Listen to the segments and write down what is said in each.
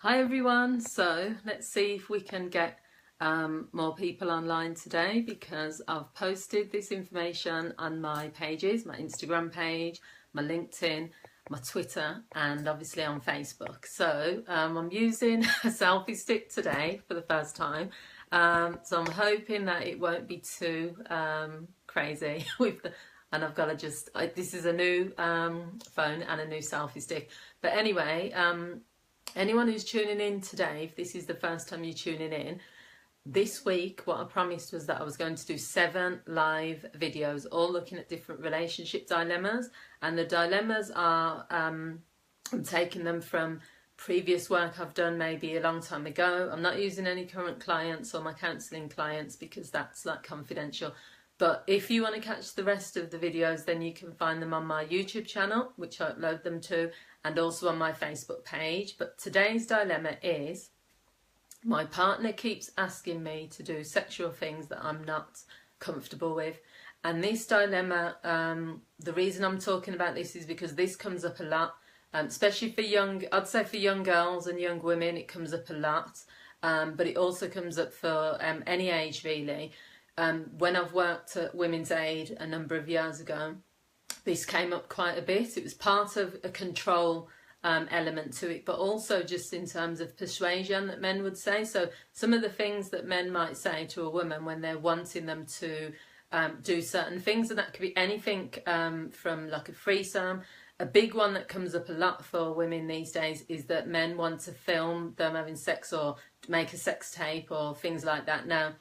Hi everyone, so let's see if we can get more people online today because I've posted this information on my pages, my Instagram page, my LinkedIn, my Twitter and obviously on Facebook. So I'm using a selfie stick today for the first time, so I'm hoping that it won't be too crazy with the, and I've got to just, this is a new phone and a new selfie stick, but anyway, anyone who's tuning in today, if this is the first time you're tuning in, this week what I promised was that I was going to do 7 live videos, all looking at different relationship dilemmas. And the dilemmas are, I'm taking them from previous work I've done maybe a long time ago. I'm not using any current clients or my counselling clients because that's like confidential. But if you want to catch the rest of the videos, then you can find them on my YouTube channel, which I upload them to, and also on my Facebook page. But today's dilemma is, my partner keeps asking me to do sexual things that I'm not comfortable with. And this dilemma, the reason I'm talking about this is because this comes up a lot, especially for I'd say for young girls and young women, it comes up a lot. But it also comes up for any age really. When I've worked at Women's Aid a number of years ago, this came up quite a bit. It was part of a control element to it, but also just in terms of persuasion that men would say. So some of the things that men might say to a woman when they're wanting them to do certain things, and that could be anything from like a threesome. A big one that comes up a lot for women these days is that men want to film them having sex or make a sex tape or things like that. Now,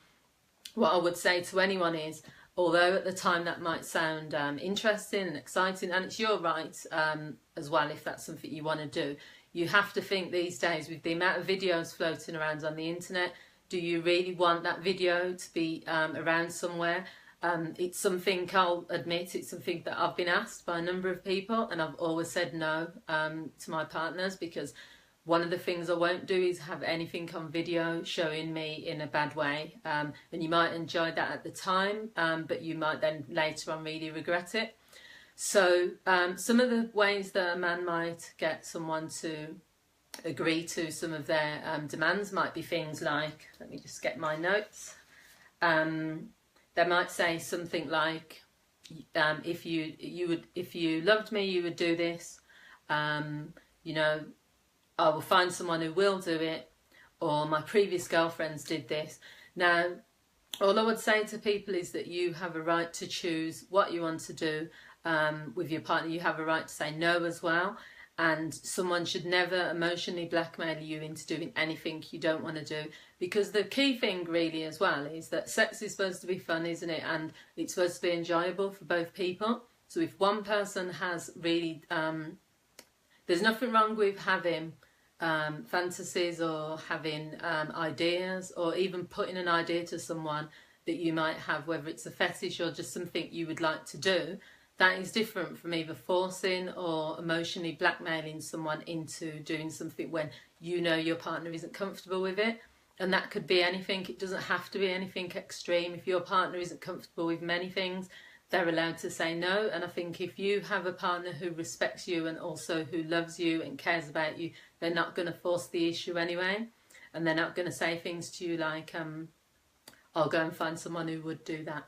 what I would say to anyone is, although at the time that might sound interesting and exciting, and it's your right as well if that's something you want to do, you have to think these days with the amount of videos floating around on the internet, do you really want that video to be around somewhere? It's something, I'll admit, it's something that I've been asked by a number of people, and I've always said no to my partners, because one of the things I won't do is have anything on video showing me in a bad way. And you might enjoy that at the time, but you might then later on really regret it. So some of the ways that a man might get someone to agree to some of their demands might be things like, let me just get my notes. They might say something like, if you loved me, you would do this. You know, I will find someone who will do it, or my previous girlfriends did this. Now, all I would say to people is that you have a right to choose what you want to do with your partner. You have a right to say no as well, and someone should never emotionally blackmail you into doing anything you don't want to do, because the key thing really as well is that sex is supposed to be fun, isn't it? And it's supposed to be enjoyable for both people. So if one person has really, there's nothing wrong with having fantasies or having ideas, or even putting an idea to someone that you might have, whether it's a fetish or just something you would like to do. That is different from either forcing or emotionally blackmailing someone into doing something when you know your partner isn't comfortable with it. And that could be anything. It doesn't have to be anything extreme. If your partner isn't comfortable with many things, they're allowed to say no. And I think if you have a partner who respects you and also who loves you and cares about you, they're not going to force the issue anyway. And they're not going to say things to you like, I'll go and find someone who would do that.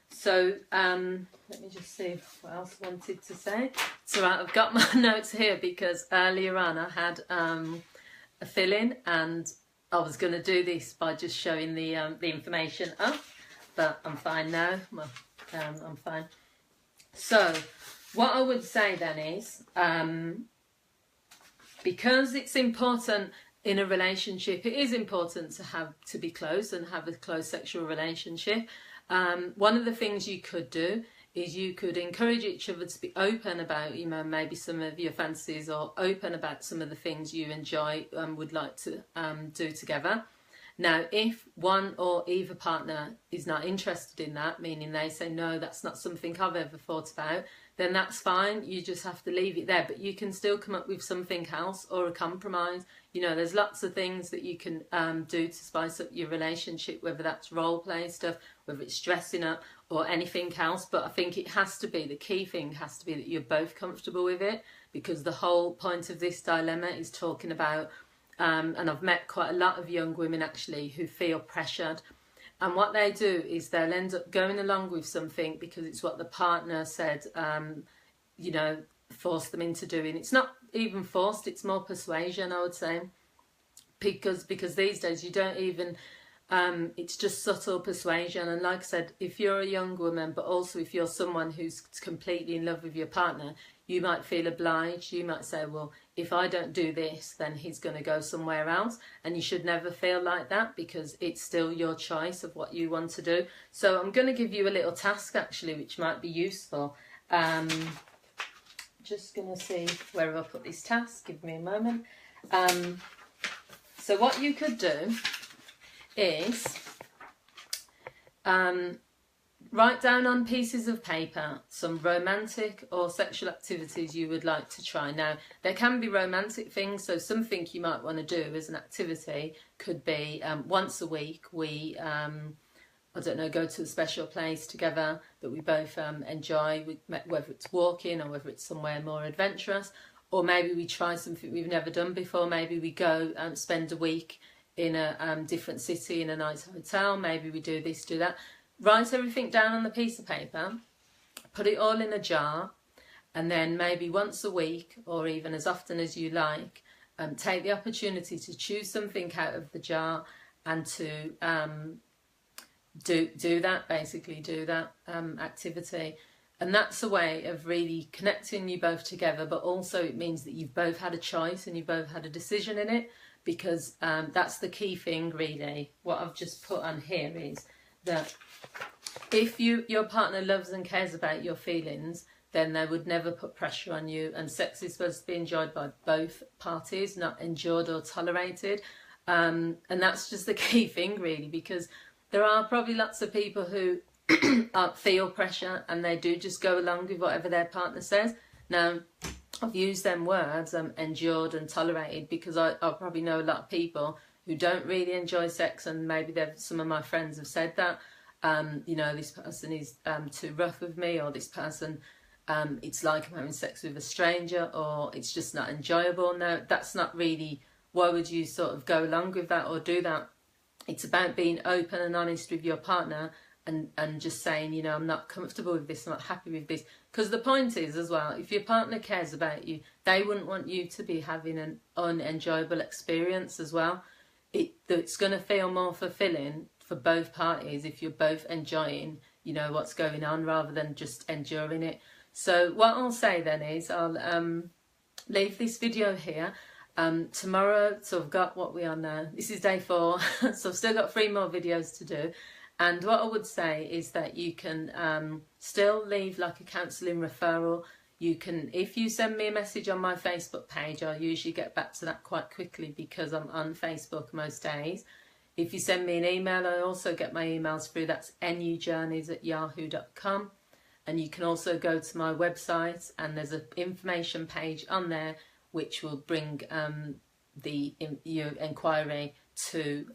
So let me just see what else I wanted to say. So I've got my notes here because earlier on I had a fill-in, and I was going to do this by just showing the information up, but I'm fine now. Well, I'm fine. So what I would say then is, because it's important in a relationship, it is important to be close and have a close sexual relationship. One of the things you could do is you could encourage each other to be open about, you know, maybe some of your fantasies, or open about some of the things you enjoy and would like to do together. Now, if one or either partner is not interested in that, meaning they say, no, that's not something I've ever thought about, then that's fine. You just have to leave it there. But you can still come up with something else or a compromise. You know, there's lots of things that you can do to spice up your relationship, whether that's role play stuff, whether it's dressing up or anything else. But I think it has to be, the key thing has to be that you're both comfortable with it, because the whole point of this dilemma is talking about and I've met quite a lot of young women actually who feel pressured. And what they do is they'll end up going along with something because it's what the partner said, you know, forced them into doing. It's not even forced, it's more persuasion, I would say. Because these days you don't even, it's just subtle persuasion. And like I said, if you're a young woman, but also if you're someone who's completely in love with your partner, you might feel obliged. You might say, well, if I don't do this, then he's going to go somewhere else. And you should never feel like that, because it's still your choice of what you want to do. So I'm going to give you a little task actually, which might be useful. Just going to see where I'll put this task. Give me a moment. So what you could do is write down on pieces of paper some romantic or sexual activities you would like to try. Now, there can be romantic things, so something you might want to do as an activity could be once a week we, I don't know, go to a special place together that we both enjoy, whether it's walking or whether it's somewhere more adventurous, or maybe we try something we've never done before. Maybe we go spend a week in a different city in a nice hotel. Maybe we do this, do that. Write everything down on the piece of paper, put it all in a jar, and then maybe once a week, or even as often as you like, take the opportunity to choose something out of the jar and to do that, basically do that activity. And that's a way of really connecting you both together, but also it means that you've both had a choice and you've both had a decision in it, because that's the key thing really. What I've just put on here is that if your partner loves and cares about your feelings, then they would never put pressure on you, and sex is supposed to be enjoyed by both parties, not endured or tolerated. And that's just the key thing really, because there are probably lots of people who feel pressure and they do just go along with whatever their partner says. Now, I've used them words, endured and tolerated, because I probably know a lot of people who don't really enjoy sex, and maybe some of my friends have said that, you know, this person is too rough with me, or this person, it's like I'm having sex with a stranger, or it's just not enjoyable. No, that's not really, why would you sort of go along with that or do that? It's about being open and honest with your partner, and just saying, you know, I'm not comfortable with this, I'm not happy with this. Because the point is as well, if your partner cares about you, they wouldn't want you to be having an unenjoyable experience as well. It's going to feel more fulfilling for both parties if you're both enjoying, you know, what's going on, rather than just enduring it. So what I'll say then is I'll leave this video here. Tomorrow, so I've got, what we are now, this is day 4, so I've still got 3 more videos to do. And what I would say is that you can still leave like a counselling referral. You can, if you send me a message on my Facebook page, I usually get back to that quite quickly because I'm on Facebook most days. If you send me an email, I also get my emails through. That's nujourneys@yahoo.com. And you can also go to my website, and there's an information page on there which will bring your inquiry to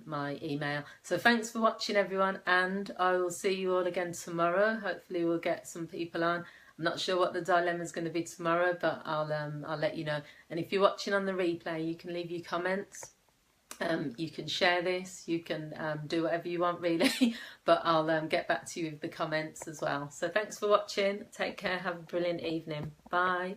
my email. So thanks for watching everyone, and I will see you all again tomorrow. Hopefully we'll get some people on. I'm not sure what the dilemma is going to be tomorrow, but I'll let you know. And if you're watching on the replay, you can leave your comments. You can share this, you can do whatever you want really, but I'll get back to you with the comments as well. So thanks for watching, take care, have a brilliant evening, bye.